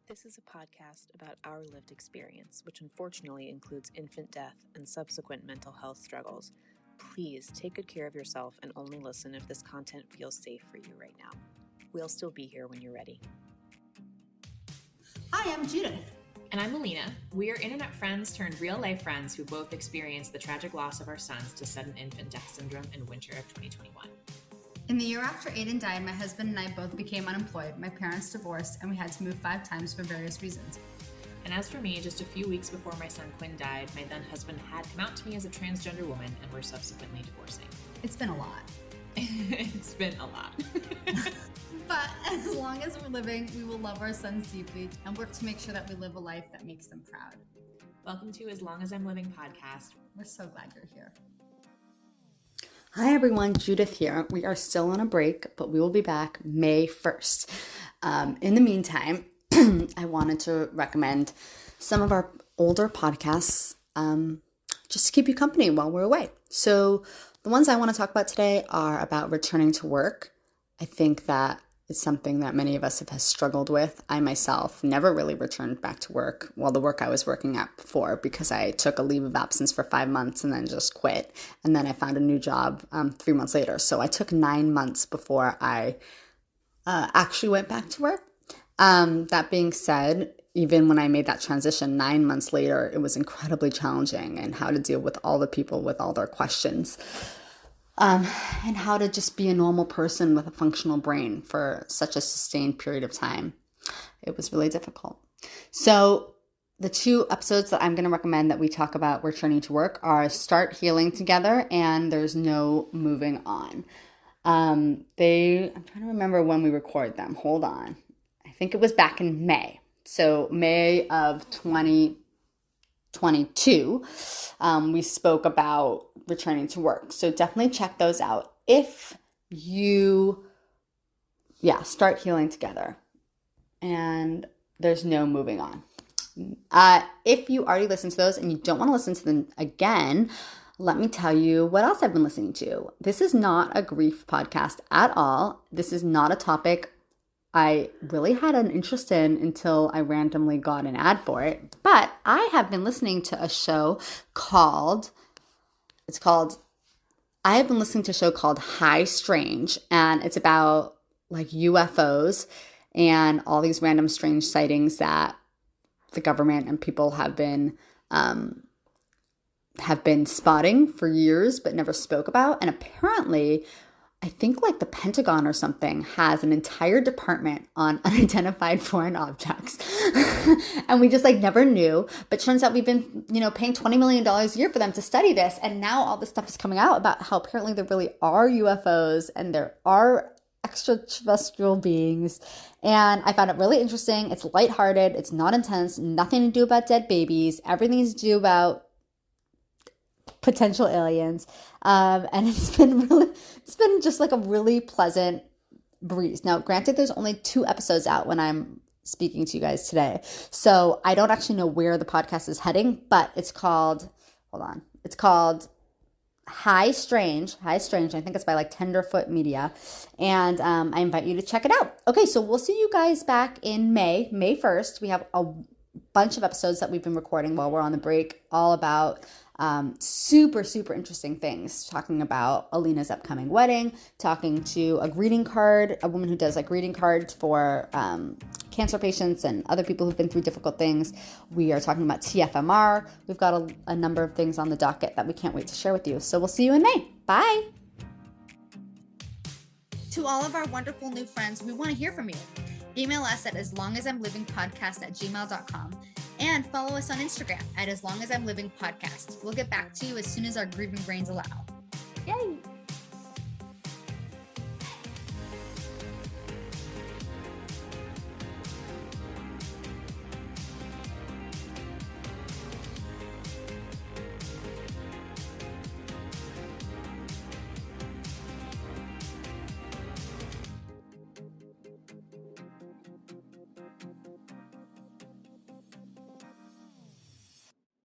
This is a podcast about our lived experience, which unfortunately includes infant death and subsequent mental health struggles. Please take good care of yourself and only listen if this content feels safe for you right now. We'll still be here when you're ready. Hi, I'm Judith. And I'm Melina. We are internet friends turned real-life friends who both experienced the tragic loss of our sons to sudden infant death syndrome in winter of 2021. In the year after Aiden died, my husband and I both became unemployed. My parents divorced, and we had to move 5 times for various reasons. And as for me, just a few weeks before my son Quinn died, my then husband had come out to me as a transgender woman and were subsequently divorcing. It's been a lot. It's been a lot. But as long as we're living, we will love our sons deeply and work to make sure that we live a life that makes them proud. Welcome to As Long As I'm Living podcast. We're so glad you're here. Hi everyone, Judith here. We are still on a break, but we will be back May 1st. In the meantime, I wanted to recommend some of our older podcasts just to keep you company while we're away. So the ones I want to talk about today are about returning to work. I think that it's something that many of us have struggled with. I myself never really returned back to work, well, the work I was working at before, because I took a leave of absence for 5 months and then just quit. And then I found a new job 3 months later. So I took 9 months before I actually went back to work. That being said, even when I made that transition 9 months later, it was incredibly challenging, and how to deal with all the people with all their questions. And how to just be a normal person with a functional brain for such a sustained period of time. It was really difficult. So the 2 episodes that I'm going to recommend that we talk about returning to work are Start Healing Together and There's No Moving On. I'm trying to remember when we recorded them. Hold on. I think it was back in May. So May of 2022, we spoke about returning to work. So definitely check those out. If you, Start Healing Together and There's No Moving On. If you already listened to those and you don't want to listen to them again, let me tell you what else I've been listening to. This is not a grief podcast at all. This is not a topic I really had an interest in until I randomly got an ad for it. But I have been listening to a show called High Strange, and it's about like UFOs and all these random strange sightings that the government and people have been spotting for years but never spoke about. And apparently, I think like the Pentagon or something has an entire department on unidentified foreign objects. And we just like never knew. But turns out we've been, paying $20 million a year for them to study this. And now all this stuff is coming out about how apparently there really are UFOs and there are extraterrestrial beings. And I found it really interesting. It's lighthearted. It's not intense. Nothing to do about dead babies. Everything is to do about potential aliens. And it's been just like a really pleasant breeze. Now, granted, there's only 2 episodes out when I'm speaking to you guys today. So I don't actually know where the podcast is heading, but it's called High Strange. I think it's by like Tenderfoot Media. And I invite you to check it out. Okay, so we'll see you guys back in May 1st. We have a bunch of episodes that we've been recording while we're on the break, all about super, super interesting things, talking about Alina's upcoming wedding, talking to a woman who does like greeting cards for cancer patients and other people who've been through difficult things. We are talking about TFMR. We've got a number of things on the docket that we can't wait to share with you. So we'll see you in May. Bye. To all of our wonderful new friends, we want to hear from you. Email us at aslongasimlivingpodcast@gmail.com and follow us on Instagram at aslongasimlivingpodcast. We'll get back to you as soon as our grieving brains allow. Yay!